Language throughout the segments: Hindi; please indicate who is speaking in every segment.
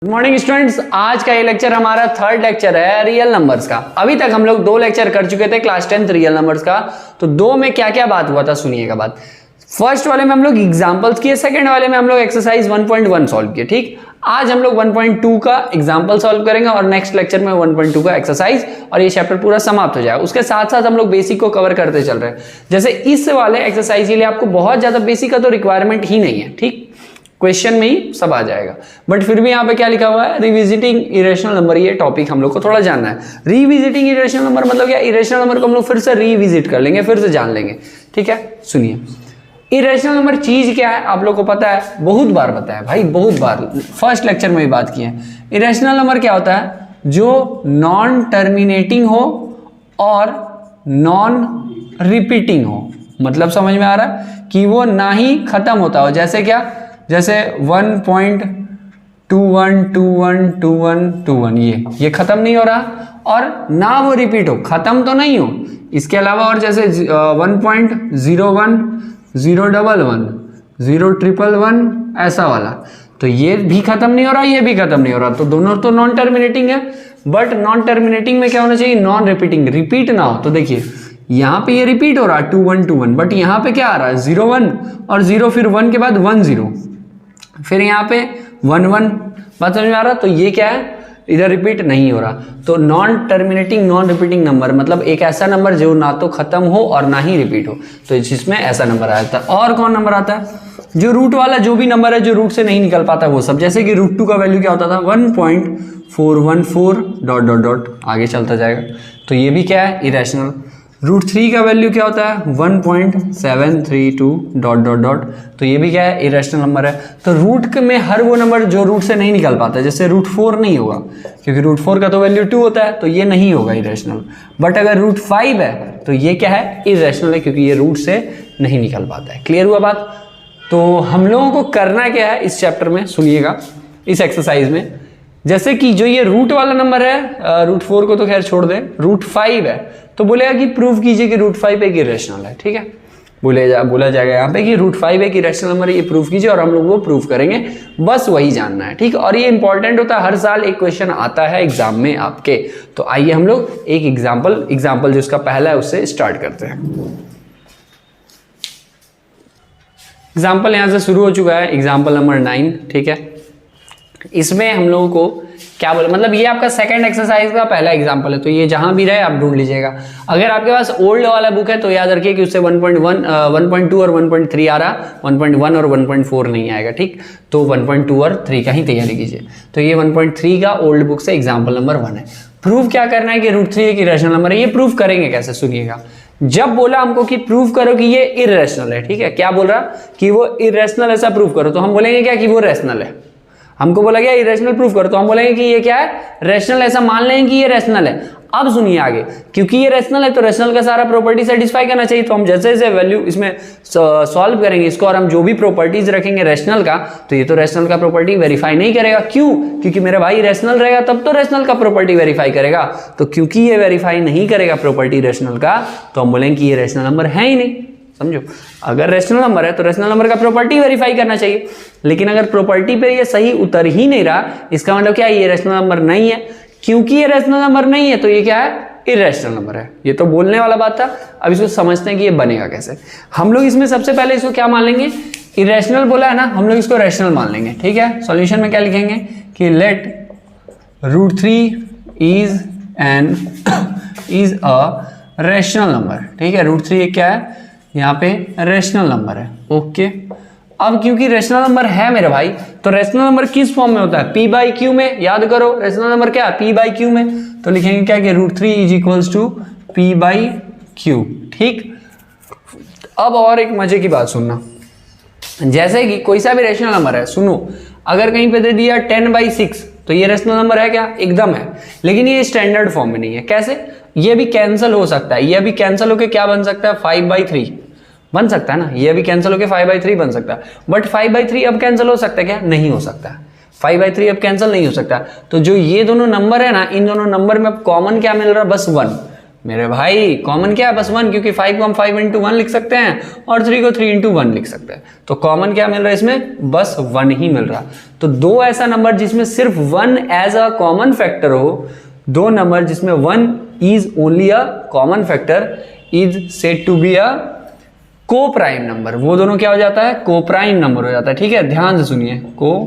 Speaker 1: गुड मॉर्निंग स्टूडेंट्स, आज का ये लेक्चर हमारा थर्ड लेक्चर है रियल नंबर्स का। अभी तक हम लोग 2 लेक्चर कर चुके थे क्लास 10th रियल नंबर्स का। तो 2 में क्या क्या बात हुआ था सुनिएगा बात। फर्स्ट वाले में हम लोग एग्जांपल्स किए, सेकंड वाले में हम लोग एक्सरसाइज 1.1 सॉल्व किए। ठीक, आज हम लोग 1.2 का एग्जांपल सॉल्व करेंगे और नेक्स्ट लेक्चर में 1.2 का एक्सरसाइज, और ये चैप्टर पूरा समाप्त हो जाएगा। उसके साथ साथ हम लोग बेसिक को कवर करते चल रहे हैं। जैसे इस वाले एक्सरसाइज के लिए आपको बहुत ज्यादा बेसिक का तो रिक्वायरमेंट ही नहीं है। ठीक, क्वेश्चन में ही सब आ जाएगा, बट फिर भी यहाँ पे क्या लिखा हुआ है, रिविजिटिंग इरेशनल नंबर। ये टॉपिक हम लोग को थोड़ा जानना है। रिविजिटिंग इरेशनल नंबर मतलब क्या, इरेशनल नंबर को हम लोग फिर से रिविजिट कर लेंगे, फिर से जान लेंगे। ठीक है, सुनिए इरेशनल नंबर चीज क्या है, आप लोग को पता है, बहुत बार बताया भाई, बहुत बार फर्स्ट लेक्चर में भी बात की है। इरेशनल नंबर क्या होता है, जो नॉन टर्मिनेटिंग हो और नॉन रिपीटिंग हो। मतलब समझ में आ रहा है कि वो ना ही खत्म होता हो। जैसे क्या, जैसे 1.21212121 ये खत्म नहीं हो रहा और ना वो रिपीट हो, खत्म तो नहीं हो। इसके अलावा और जैसे 1.01 011 011 ऐसा वाला, तो ये भी खत्म नहीं हो रहा, ये भी खत्म नहीं हो रहा, तो दोनों तो नॉन टर्मिनेटिंग है। बट नॉन टर्मिनेटिंग में क्या होना चाहिए, नॉन रिपीटिंग, रिपीट ना हो। तो देखिए यहाँ पे ये रिपीट हो रहा है 2121, बट यहाँ पे क्या आ रहा है 01 और 0, फिर 1 के बाद 10, फिर यहाँ पे 11। बात समझ में आ रहा, तो ये क्या है, इधर रिपीट नहीं हो रहा। तो non terminating non repeating number मतलब एक ऐसा नंबर जो ना तो खत्म हो और ना ही रिपीट हो, तो जिसमें ऐसा नंबर आता है। और कौन नंबर आता है, जो रूट वाला, जो भी नंबर है जो रूट से नहीं निकल पाता वो सब। जैसे कि √2 का वैल्यू क्या होता था, 1.414 ... आगे चलता जाएगा, तो ये भी क्या है, इरेशनल। √3 का वैल्यू क्या होता है, 1.732 ... तो ये भी क्या है, इरेशनल नंबर है। तो रूट में हर वो नंबर जो रूट से नहीं निकल पाता, जैसे √4 नहीं होगा क्योंकि √4 का तो वैल्यू 2 होता है, तो ये नहीं होगा इरेशनल। बट अगर √5 है तो ये क्या है, इरेशनल है, क्योंकि ये रूट से नहीं निकल पाता है। क्लियर हुआ बात। तो हम लोगों को करना क्या है इस चैप्टर में, सुनिएगा इस एक्सरसाइज में। जैसे कि जो ये रूट वाला नंबर है, √4 को तो खैर छोड़ दें, √5 है, तो बोलेगा कि प्रूव कीजिए कि √5 एक इरेशनल है। ठीक है, बोला जाएगा यहाँ पे कि √5 एक इरेशनल नंबर है, ये प्रूव कीजिए, और हम लोग वो प्रूव करेंगे। बस वही जानना है। ठीक, और ये इंपॉर्टेंट होता है, हर साल एक क्वेश्चन आता है एग्जाम में आपके। तो आइए हम लोग एक एग्जाम्पल जो इसका पहला है उससे स्टार्ट करते हैं। एग्जाम्पल यहाँ से शुरू हो चुका है, एग्जाम्पल नंबर 9। ठीक है, इसमें हम लोगों को क्या बोले, मतलब ये आपका सेकंड एक्सरसाइज का पहला एग्जांपल है, तो ये जहां भी रहे आप ढूंढ लीजिएगा। अगर आपके पास ओल्ड वाला बुक है तो याद रखिए कि उससे 1.1 1.2 और 1.3 आ रहा, 1.1 और 1.4 नहीं आएगा। ठीक, तो 1.2 और 3 का ही तैयारी कीजिए। तो ये 1.3 का ओल्ड बुक से एग्जाम्पल नंबर 1 है। प्रूव क्या करना है कि √3 एक इरेशनल नंबर है। ये प्रूव करेंगे कैसे, सुनिएगा। जब बोला हमको कि प्रूव करो कि ये इरेशनल है, ठीक है, क्या बोल रहा कि वो इरेशनल ऐसा प्रूव करो, तो हम बोलेंगे क्या कि वो रेशनल है। हमको बोला गया इरेशनल प्रूफ करो, तो हम बोलेंगे कि ये क्या है, रेशनल। ऐसा मान लेंगे कि ये रेशनल है। अब सुनिए आगे, क्योंकि ये रेशनल है तो रेशनल का सारा प्रॉपर्टी सेटिस्फाई करना चाहिए। तो हम जैसे जैसे वैल्यू इसमें सॉल्व करेंगे इसको, और हम जो भी प्रॉपर्टीज रखेंगे रेशनल का, तो ये तो रेशनल का प्रॉपर्टी वेरीफाई नहीं करेगा। क्यों, क्योंकि मेरा भाई रेशनल रहेगा तब तो रेशनल का प्रॉपर्टी वेरीफाई करेगा। तो क्योंकि ये वेरीफाई नहीं करेगा प्रॉपर्टी रेशनल का, तो हम बोलेंगे कि ये रेशनल नंबर है ही नहीं। समझो, अगर रेशनल नंबर है तो रेशनल नंबर का प्रॉपर्टी वेरीफाई करना चाहिए, लेकिन अगर प्रॉपर्टी पे ये सही उतर ही नहीं रहा, इसका मतलब क्या है, ये रेशनल नंबर नहीं है। क्योंकि ये रेशनल नंबर नहीं है तो ये क्या है, इरेशनल नंबर है। ये तो बोलने वाला बात था, अब इसको समझते हैं कि ये बनेगा कैसे। हम लोग इसमें सबसे पहले इसको क्या मान लेंगे, इरेशनल बोला है ना, हम लोग इसको रेशनल मान लेंगे। ठीक है, सॉल्यूशन में क्या लिखेंगे कि let √3 is a rational number. ठीक है, √3 क्या है, यहाँ पे रेशनल नंबर है। ओके, अब क्योंकि रेशनल नंबर है मेरे भाई, तो रेशनल नंबर किस फॉर्म में होता है, p/q में। याद करो रेशनल नंबर क्या है, p/q में। तो लिखेंगे क्या कि √3 = p/q। ठीक, अब और एक मजे की बात सुनना, जैसे कि कोई सा भी रेशनल नंबर है, सुनो, अगर कहीं पे दे दिया 10/6 तो ये रेशनल नंबर है क्या, एकदम है। लेकिन ये स्टैंडर्ड फॉर्म में नहीं है। कैसे, ये भी कैंसिल हो सकता है, ये भी कैंसिल होके क्या बन सकता है, 5/3 बन सकता है ना। ये भी कैंसिल होके 5/3 बन सकता है, बट 5/3 अब कैंसिल हो सकता है क्या, नहीं हो सकता है। 5/3 अब कैंसिल नहीं हो सकता। तो जो ये दोनों नंबर है ना, इन दोनों नंबर में अब कॉमन क्या मिल रहा है, बस 1। मेरे भाई कॉमन क्या है, बस 1, क्योंकि 5 को हम 5 × 1 लिख सकते हैं और 3 को 3 × 1 लिख सकते हैं। तो कॉमन क्या मिल रहा है इसमें, बस 1 ही मिल रहा। तो दो ऐसा नंबर जिसमें सिर्फ 1 एज अ कॉमन फैक्टर हो, दो नंबर जिसमें 1 is only a common factor is said to be a coprime number. वो दोनों क्या हो जाता है? को प्राइम नंबर हो जाता है। ठीक है, ध्यान से सुनिए, को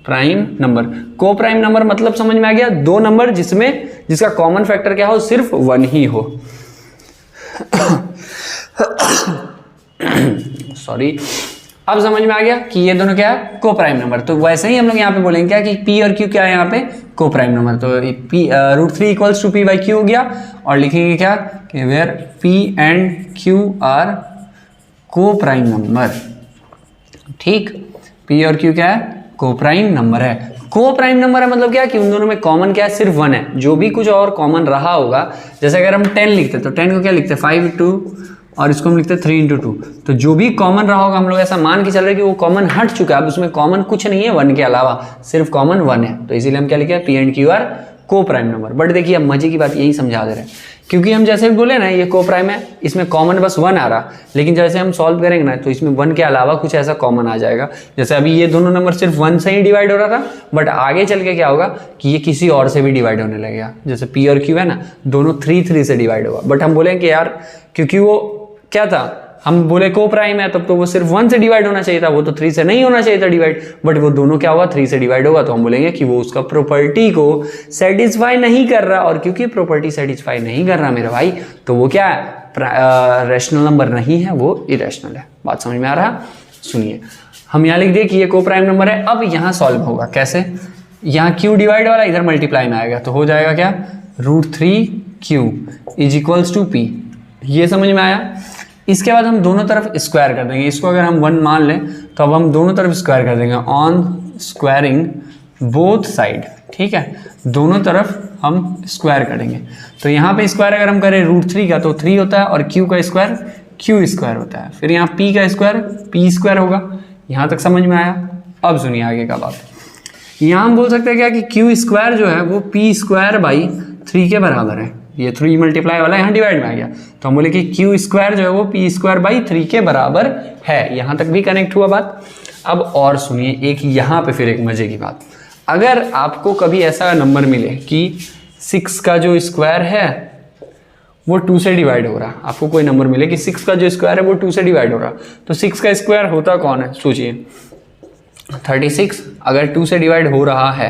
Speaker 1: प्राइम नंबर। को प्राइम नंबर मतलब समझ में आ गया? दो नंबर जिसका कॉमन फैक्टर क्या हो? सिर्फ 1 ही हो। सॉरी, अब समझ में आ गया कि ये दोनों क्या है? को प्राइम नंबर। तो वैसे ही हम लोग यहाँ पे बोलेंगे क्या कि P और Q क्या है यहाँ पे? को प्राइम नंबर। तो √3 इक्वल्स टू P/Q हो गया, और लिखेंगे क्या कि where P and Q are coprime number. ठीक, P और Q क्या है? को प्राइम नंबर है। को प्राइम नंबर है मतलब क्या कि उन दोनों में कॉमन क्या है? सिर्फ 1 है। जो भी कुछ और कॉमन रहा होगा, जैसे अगर हम 10 लिखते तो 10 को क्या लिखते? 5 और इसको हम लिखते हैं 3 × 2। तो जो भी कॉमन रहा होगा हम लोग ऐसा मान के चल रहे हैं कि वो कॉमन हट चुका है, अब उसमें कॉमन कुछ नहीं है 1 के अलावा, सिर्फ कॉमन 1 है। तो इसीलिए हम क्या लिखे? P and Q are coprime number. But देखिए अब मजे की बात यही समझा दे रहे हैं, क्योंकि हम जैसे भी बोले ना ये को प्राइम है, इसमें कॉमन बस 1 आ रहा, लेकिन जैसे हम सॉल्व करेंगे ना तो इसमें 1 के अलावा कुछ ऐसा कॉमन आ जाएगा। जैसे अभी ये दोनों नंबर सिर्फ 1 से ही डिवाइड हो रहा था, बट आगे चल के क्या होगा कि ये किसी और से भी डिवाइड होने लगेगा। जैसे P और Q है ना, दोनों 3 से डिवाइड होगा, बट हम बोलेंगे कि यार क्योंकि वो क्या था, हम बोले को प्राइम है तब तो वो सिर्फ 1 से डिवाइड होना चाहिए था, वो तो 3 से नहीं होना चाहिए था डिवाइड, बट वो दोनों क्या होगा? 3 से डिवाइड होगा। तो हम बोलेंगे कि वो उसका प्रॉपर्टी को सेटिस्फाई नहीं कर रहा, और क्योंकि प्रॉपर्टी सेटिस्फाई नहीं कर रहा मेरा भाई, तो वो क्या है? रैशनल नंबर नहीं है, वो इरेशनल है। बात समझ में आ रहा? सुनिए, हम यहाँ लिख दिए कि ये को प्राइम नंबर है। अब यहाँ सॉल्व होगा कैसे? यहाँ Q डिवाइड वाला इधर मल्टीप्लाई में आएगा, तो हो जाएगा क्या? √3Q is equals to P। ये समझ में आया? इसके बाद हम दोनों तरफ स्क्वायर कर देंगे। इसको अगर हम 1 मान लें तो अब हम दोनों तरफ स्क्वायर कर देंगे ऑन स्क्वायरिंग बोथ साइड। ठीक है, दोनों तरफ हम स्क्वायर करेंगे। तो यहाँ पे स्क्वायर अगर हम करें √3 का तो 3 होता है, और Q का स्क्वायर Q स्क्वायर होता है। फिर यहाँ P का स्क्वायर P स्क्वायर होगा। यहाँ तक समझ में आया? अब सुनिए आगे का बात। यहाँ हम बोल सकते हैं क्या कि Q स्क्वायर जो है वो P स्क्वायर बाई 3 के बराबर है। ये 3 मल्टीप्लाई वाला यहाँ डिवाइड में आ गया, तो हम बोले कि Q स्क्वायर जो है वो P स्क्वायर बाई 3 के बराबर है। यहाँ तक भी कनेक्ट हुआ बात। अब और सुनिए एक यहाँ पे फिर एक मजे की बात। अगर आपको कभी ऐसा नंबर मिले कि 6 का जो स्क्वायर है वो 2 से डिवाइड हो रहा, आपको कोई नंबर मिले कि 6 का जो स्क्वायर है वो 2 से डिवाइड हो रहा, तो 6 का स्क्वायर होता कौन है? सोचिए, 36 अगर 2 से डिवाइड हो रहा है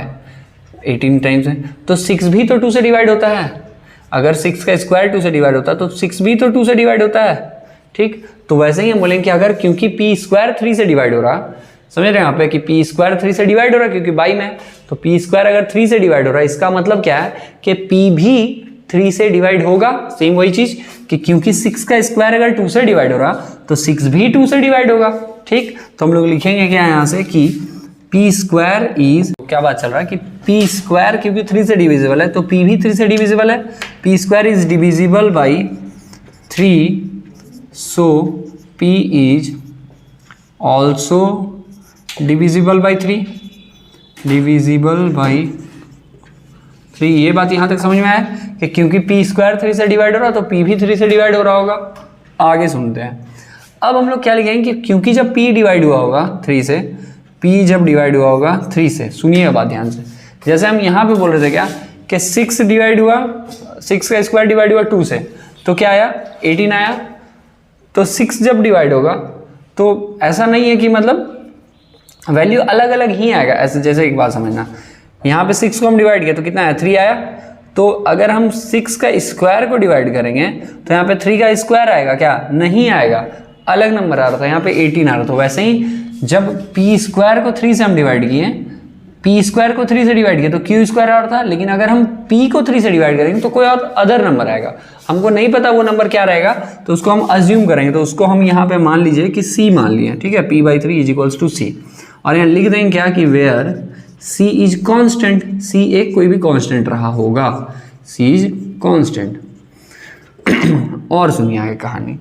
Speaker 1: 18 टाइम्स है, तो 6 भी तो 2 से डिवाइड होता है। अगर 6 का स्क्वायर 2 से डिवाइड होता है तो 6 भी तो 2 से डिवाइड होता है। ठीक, तो वैसे ही हम बोलेंगे कि अगर क्योंकि P स्क्वायर 3 से डिवाइड हो रहा, समझ रहे हैं यहाँ पे कि P स्क्वायर 3 से डिवाइड हो रहा है क्योंकि बाई में, तो P स्क्वायर अगर 3 से डिवाइड हो रहा है, इसका मतलब क्या है कि P भी 3 से डिवाइड होगा। सेम वही चीज कि क्योंकि 6 का स्क्वायर अगर 2 से डिवाइड हो रहा तो 6 भी 2 से डिवाइड होगा। ठीक, तो हम लोग लिखेंगे क्या यहाँ से कि P स्क्वायर इज, क्या बात चल रहा है कि P स्क्वायर क्योंकि 3 से डिविजिबल है तो P भी 3 से डिविजिबल है। P square is divisible by 3, so P is also divisible by 3, divisible by 3। ये बात यहाँ तक समझ में आया कि क्योंकि P स्क्वायर 3 से डिवाइड हो रहा तो P भी 3 से डिवाइड हो रहा होगा। आगे सुनते हैं। अब हम लोग क्या लिखेंगे कि क्योंकि जब P डिवाइड हुआ होगा 3 से, P जब डिवाइड हुआ होगा 3 से, सुनिएगा बात ध्यान से। जैसे हम यहाँ पे बोल रहे थे क्या कि 6 डिवाइड हुआ, 6 का स्क्वायर डिवाइड हुआ 2 से, तो क्या आया? 18 आया। तो 6 जब डिवाइड होगा तो ऐसा नहीं है कि मतलब वैल्यू अलग अलग ही आएगा। ऐसे जैसे एक बात समझना, यहाँ पे 6 को हम डिवाइड किया तो कितना आया? 3 आया। तो अगर हम 6 का स्क्वायर को डिवाइड करेंगे तो यहाँ पे 3 का स्क्वायर आएगा क्या? नहीं आएगा, अलग नंबर आ रहा था, यहाँ पे 18 आ रहा था। वैसे ही जब P स्क्वायर को 3 से हम डिवाइड किए, P स्क्वायर को 3 से डिवाइड किया तो Q स्क्वायर आ रहा था, लेकिन अगर हम P को 3 से डिवाइड करेंगे तो कोई और अदर नंबर आएगा। हमको नहीं पता वो नंबर क्या रहेगा, तो उसको हम अज्यूम करेंगे। तो उसको हम यहाँ पे मान लीजिए कि C मान लिया, ठीक है, P/3 is equals to C। और यहाँ लिख देंगे क्या कि where C is constant, C एक कोई भी कॉन्स्टेंट रहा होगा, C इज कॉन्स्टेंट। और सुनिए आगे कहानी।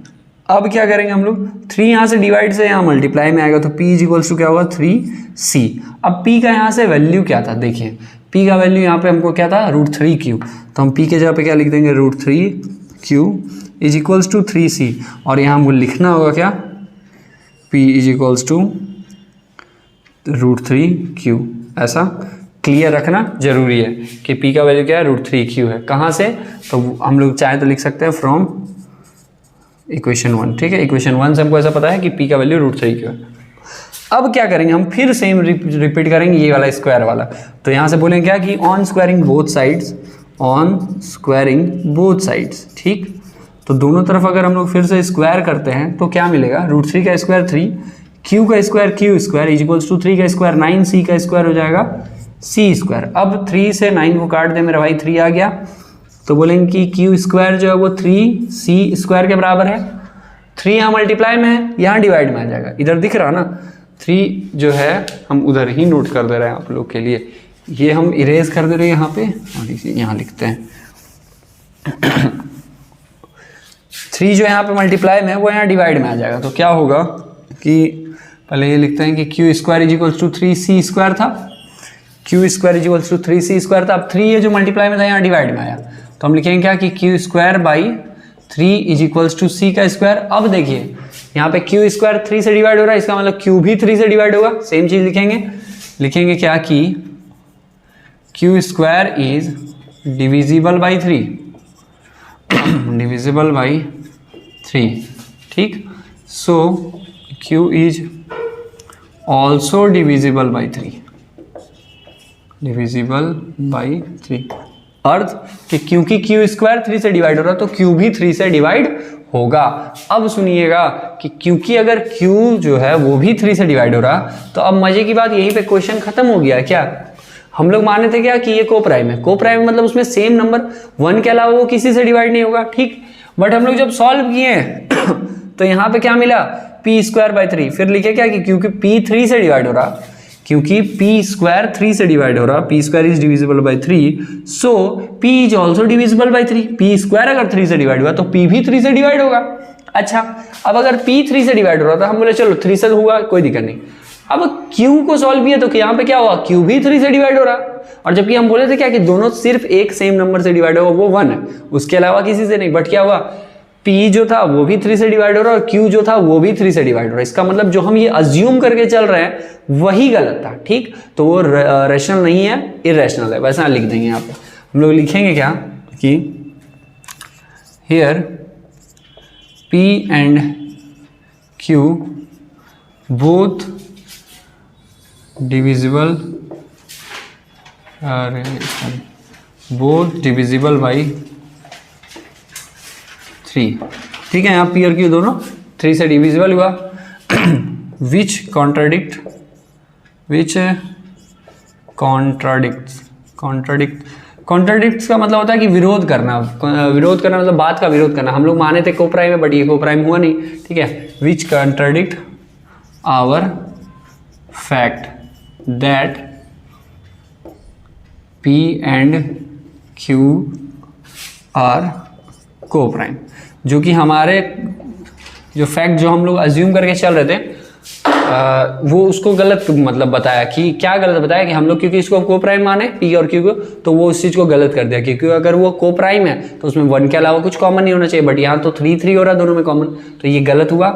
Speaker 1: अब क्या करेंगे हम लोग, 3 यहाँ से डिवाइड से यहाँ मल्टीप्लाई में आएगा तो P इज इक्वल्स टू क्या होगा? 3C। अब P का यहाँ से वैल्यू क्या था? देखिए P का वैल्यू यहाँ पे हमको क्या था? √3Q। तो हम P के जगह पे क्या लिख देंगे? √3Q is equals to 3C। और यहाँ हमको लिखना होगा क्या? P is equals to √3Q। ऐसा क्लियर रखना जरूरी है कि p का वैल्यू क्या है, √3q है। कहाँ से, तो हम लोग चाहे तो लिख सकते हैं फ्रॉम इक्वेशन 1, ठीक है। इक्वेशन 1 से हमको ऐसा पता है कि p का वैल्यू √3q है। अब क्या करेंगे हम, फिर सेम रिपीट करेंगे ये वाला स्क्वायर वाला। तो यहाँ से बोलेंगे क्या कि on squaring both sides, on squaring both sides, ठीक। तो दोनों तरफ अगर हम लोग फिर से स्क्वायर करते हैं तो क्या मिलेगा, √3 का स्क्वायर 3, q का square q square is equals to 3 का स्क्वायर 9, c का स्क्वायर हो जाएगा c स्क्वायर। अब 3 से 9 को काट दे मेरा भाई, 3 आ गया। तो बोलेंगे कि q स्क्वायर जो है वो 3c स्क्वायर के बराबर है। 3 यहाँ मल्टीप्लाई में है, यहाँ डिवाइड में आ जाएगा, इधर दिख रहा ना 3 जो है हम उधर ही नोट कर दे रहे हैं आप लोग के लिए। ये हम इरेज कर दे रहे हैं यहाँ पे, और इसे यहाँ लिखते हैं 3 जो यहाँ पे मल्टीप्लाई में है वो यहाँ डिवाइड में आ जाएगा। तो क्या होगा कि पहले ये लिखते हैं कि q square is equals to 3c square था, q square is equals to 3c square था। अब 3 ये जो मल्टीप्लाई में था यहाँ डिवाइड में आया, तो हम लिखेंगे क्या कि q square by 3 is equals to c का स्क्वायर। अब देखिए यहाँ पे q स्क्वायर 3 से डिवाइड हो रहा है, इसका मतलब q भी 3 से डिवाइड होगा। सेम चीज लिखेंगे क्या कि q square is divisible by 3, divisible by 3, ठीक। सो q is also divisible by 3, divisible by 3। अर्थ कि क्योंकि q स्क्वायर 3 से डिवाइड हो रहा है तो q भी 3 से डिवाइड होगा। अब सुनिएगा कि क्योंकि अगर q जो है वो भी 3 से डिवाइड हो रहा, तो अब मजे की बात यहीं पे क्वेश्चन खत्म हो गया। क्या हम लोग माने थे क्या कि ये कोप्राइम है, कोप्राइम मतलब उसमें सेम नंबर 1 के अलावा वो किसी से डिवाइड नहीं होगा, ठीक। बट हम लोग जब सॉल्व किए तो यहाँ पे क्या मिला, p स्क्वायर बाई 3। फिर लिखे क्या कि क्योंकि p 3 से डिवाइड हो रहा, क्योंकि p स्क्वायर 3 से डिवाइड हो रहा, p square is divisible by 3, so p is also divisible by 3। p square अगर 3 से डिवाइड हुआ तो p भी 3 से डिवाइड होगा। अच्छा, अब अगर p 3 से डिवाइड हो रहा था, हम बोले चलो 3 से हुआ कोई दिक्कत नहीं। अब q को सॉल्व किया तो यहाँ पे क्या हुआ, q भी 3 से डिवाइड हो रहा, और जबकि हम बोले थे क्या कि दोनों सिर्फ एक सेम नंबर से डिवाइड होगा, वो 1 है, उसके अलावा किसी से नहीं। बट क्या हुआ, p जो था वो भी 3 से डिवाइड हो रहा और q जो था वो भी 3 से डिवाइड हो रहा है। इसका मतलब जो हम ये अज्यूम करके चल रहे हैं वही गलत था, ठीक। तो वो रैशनल नहीं है, इरेशनल है। वैसा लिख देंगे यहाँ पे, हम लोग लिखेंगे क्या कि here p and q both divisible, both divisible by 3, ठीक है। यहाँ p और q दोनों 3 से डिविजिबल हुआ। विच कॉन्ट्राडिक्ट्स का मतलब होता है कि विरोध करना, विरोध करना मतलब बात का विरोध करना। हम लोग माने थे कोप्राइम है, बट ये कोप्राइम हुआ नहीं, ठीक है। Which contradict our fact that p and q are coprime, जो कि हमारे जो फैक्ट जो हम लोग अज्यूम करके चल रहे थे वो उसको गलत मतलब बताया। कि क्या गलत बताया कि हम लोग क्योंकि इसको कोप्राइम माने p और q को, तो वो उस चीज़ को गलत कर दिया। क्योंकि अगर वो कोप्राइम है तो उसमें 1 के अलावा कुछ कॉमन नहीं होना चाहिए, बट यहाँ तो 3 हो रहा दोनों में कॉमन, तो ये गलत हुआ।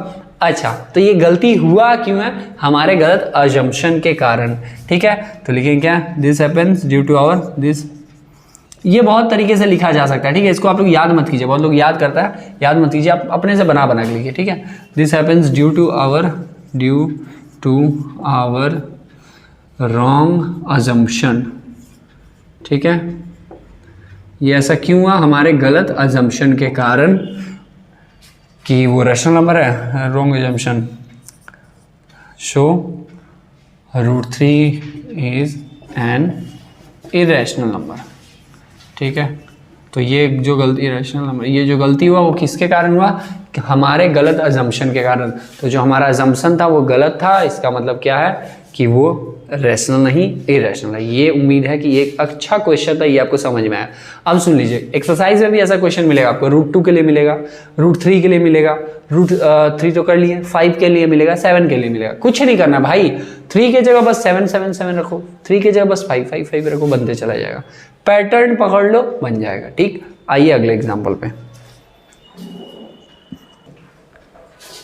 Speaker 1: अच्छा, तो ये गलती हुआ क्यों है, हमारे गलत अजम्पशन के कारण, ठीक है। तो लिखेंगे क्या, this happens due to our this. ये बहुत तरीके से लिखा जा सकता है, ठीक है। इसको आप लोग याद मत कीजिए, बहुत लोग याद करता है, याद मत कीजिए, आप अपने से बना के लिखिए, ठीक है। This happens due to our wrong assumption, ठीक है। ये ऐसा क्यों हुआ, हमारे गलत अजम्पशन के कारण कि वो रैशनल नंबर है। Wrong assumption show √3 is an irrational number, ठीक है। तो ये जो गलती इरेशनल नंबर, ये जो गलती हुआ वो किसके कारण हुआ, कि हमारे गलत अजम्पशन के कारण। तो जो हमारा अजम्पशन था वो गलत था, इसका मतलब क्या है कि वो रैशनल नहीं इरेशनल है। ये उम्मीद है कि ये एक अच्छा क्वेश्चन था, ये आपको समझ में आया। अब सुन लीजिए, एक्सरसाइज में भी ऐसा क्वेश्चन मिलेगा आपको, √2 के लिए मिलेगा, √3 के लिए मिलेगा, √3 तो कर लिए, 5 के लिए मिलेगा, 7 के लिए मिलेगा। कुछ नहीं करना भाई, 3 के जगह बस 7 7 7 रखो, 3 के जगह बस 5 5 5 रखो, बनते चला जाएगा। पैटर्न पकड़ लो, बन जाएगा, ठीक। आइए अगले एग्जाम्पल पे।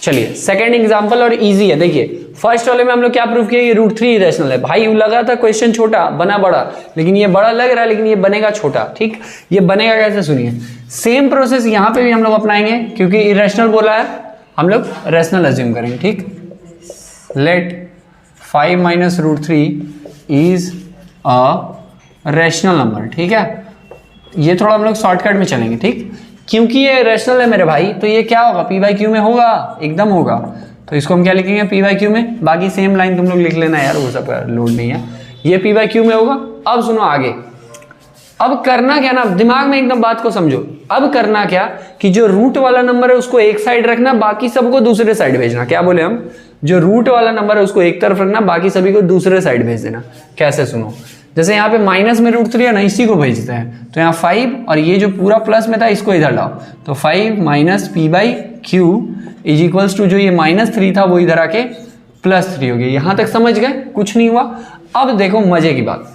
Speaker 1: चलिए सेकंड एग्जांपल और इजी है। देखिए फर्स्ट वाले में हम लोग क्या प्रूव किया, ये √3 इरेशनल है। भाई लगा था क्वेश्चन छोटा बना बड़ा, लेकिन ये बड़ा लग रहा है लेकिन ये बनेगा छोटा। ठीक, ये बनेगा कैसे सुनिए। सेम प्रोसेस यहाँ पे भी हम लोग अपनाएंगे, क्योंकि इरेशनल बोला है हम लोग रेशनल अज्यूम करेंगे। ठीक, let 5 - √3 is a rational number. ठीक है, ये थोड़ा हम लोग शॉर्टकट में चलेंगे। ठीक, क्योंकि ये रेशनल है मेरे भाई, तो ये क्या होगा, p/q में होगा, एकदम होगा। तो इसको हम क्या लिखेंगे, p/q में। बाकी सेम लाइन तुम लोग लिख लेना यार, वो सब लोड नहीं है, ये p/q में होगा। अब सुनो आगे, अब करना क्या ना, दिमाग में एकदम बात को समझो। अब करना क्या कि जो रूट वाला नंबर है उसको एक साइड रखना, बाकी सबको दूसरे साइड भेजना। क्या बोले हम, जो रूट वाला नंबर है उसको एक तरफ रखना, बाकी सभी को दूसरे साइड भेज देना। कैसे सुनो, जैसे यहाँ पे माइनस में √3 है ना, इसी को भेजते हैं। तो यहाँ 5 और ये जो पूरा प्लस में था इसको इधर लाओ, तो 5 - p/q इज इक्वल्स टू, जो ये -3 था वो इधर आके +3 हो गया। यहाँ तक समझ गए, कुछ नहीं हुआ। अब देखो मजे की बात,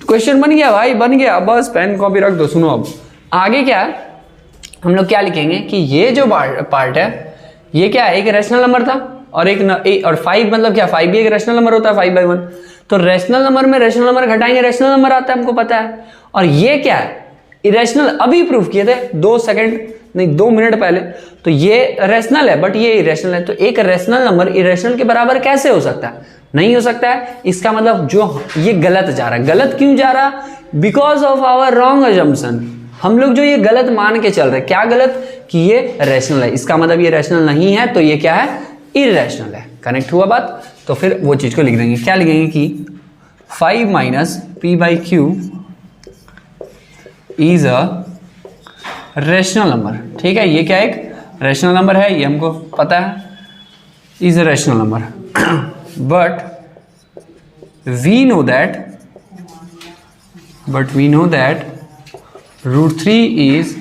Speaker 1: क्वेश्चन बन गया भाई, बन गया। बस पेन कॉपी रख दो। सुनो अब आगे क्या है, हम लोग क्या लिखेंगे कि ये जो पार्ट है ये क्या है, एक रेशनल नंबर था और और 5 मतलब क्या, 5 भी एक रेशनल नंबर होता है 5/1। तो रेशनल नंबर में रेशनल नंबर घटाएंगे, रेशनल नंबर आता है, हमको पता है। और ये क्या है, इरेशनल, अभी प्रूफ किए थे 2 मिनट पहले। तो ये रेशनल है बट ये इरेशनल है। तो एक रेशनल नंबर इरेशनल के बराबर कैसे हो सकता है, नहीं हो सकता है। इसका मतलब जो ये गलत जा रहा है। गलत क्यों जा रहा, because of our wrong assumption. हम लोग जो ये गलत मान के चल रहे हैं, क्या गलत, कि ये रेशनल है। इसका मतलब ये रेशनल नहीं है, तो ये क्या है, इरेशनल है। कनेक्ट हुआ बात। तो फिर वो चीज को लिख देंगे, क्या लिखेंगे कि 5 - p/q is a rational number. ठीक है, ये क्या एक रेशनल नंबर है, ये हमको पता है, is a rational number. But we know that √3 is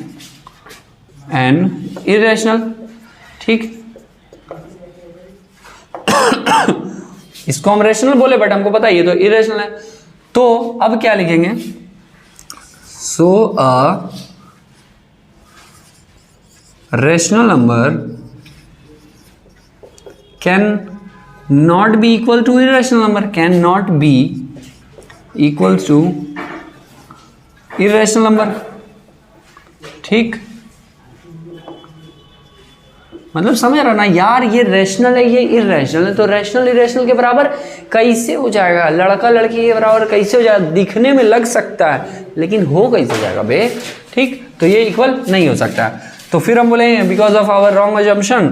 Speaker 1: an irrational. ठीक, इसको हम रेशनल बोले बट हमको पता है ये तो इरेशनल है। तो अब क्या लिखेंगे, so a rational number can not be equal to irrational number, can not be equal to irrational number. ठीक, मतलब समझ रहा ना यार, ये रेशनल है ये इरेशनल है, तो रेशनल इरेशनल के बराबर कैसे हो जाएगा, लड़का लड़की के बराबर कैसे हो जाएगा। दिखने में लग सकता है लेकिन हो कैसे जाएगा बे। ठीक, तो ये इक्वल नहीं हो सकता है। तो फिर हम बोलेंगे because of our wrong assumption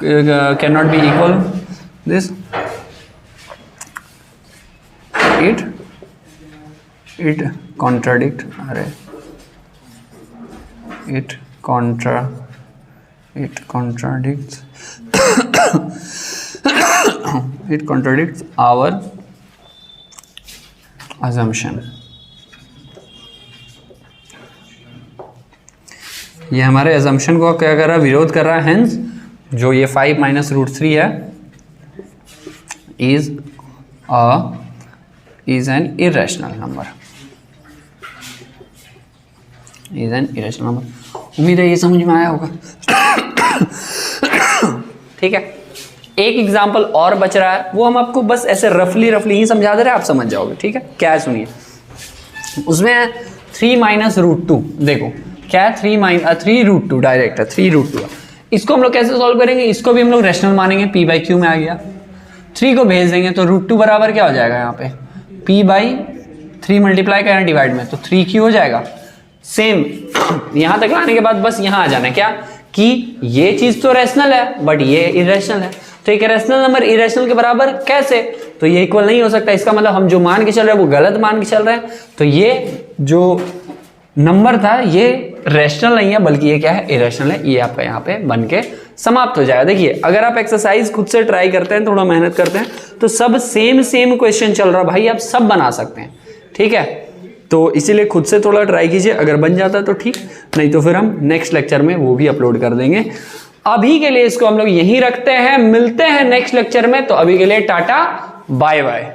Speaker 1: can not be equal this, it contradict, अरे it contradicts our assumption। ये हमारे assumption को क्या कर रहा है, विरोध कर रहा है। हेंस जो ये 5 - √3 है is an irrational number, is an irrational number। उम्मीद है ये समझ में आया होगा। ठीक है, एक एग्जाम्पल और बच रहा है, वो हम आपको बस ऐसे रफली ही समझा दे रहे हैं, आप समझ जाओगे। ठीक है, क्या है सुनिए, उसमें 3 - √2, देखो क्या है, 3 √2 डायरेक्ट है, 3 √2 है। इसको हम लोग कैसे सॉल्व करेंगे, इसको भी हम लोग रेशनल मानेंगे, p/q में आ गया, 3 को भेज देंगे तो √2 बराबर क्या हो जाएगा, यहाँ पे p/3 मल्टीप्लाई करना डिवाइड में, तो 3q हो जाएगा। सेम यहां तक लाने के बाद बस यहां आ जाना है क्या, कि ये चीज तो रेशनल है बट ये इरेशनल है। तो एक रेशनल नंबर इरेशनल के बराबर कैसे, तो ये इक्वल नहीं हो सकता। इसका मतलब हम जो मान के चल रहे हैं वो गलत मान के चल रहे हैं। तो ये जो नंबर था ये रेशनल नहीं है बल्कि ये क्या है, इरेशनल है। ये आपका यहाँ पे बन के समाप्त हो जाएगा। देखिए अगर आप एक्सरसाइज खुद से ट्राई करते हैं, थोड़ा मेहनत करते हैं, तो सब सेम क्वेश्चन चल रहा भाई, आप सब बना सकते हैं। ठीक है, तो इसीलिए खुद से थोड़ा ट्राई कीजिए, अगर बन जाता है तो ठीक, नहीं तो फिर हम नेक्स्ट लेक्चर में वो भी अपलोड कर देंगे। अभी के लिए इसको हम लोग यहीं रखते हैं, मिलते हैं नेक्स्ट लेक्चर में। तो अभी के लिए टाटा बाय बाय।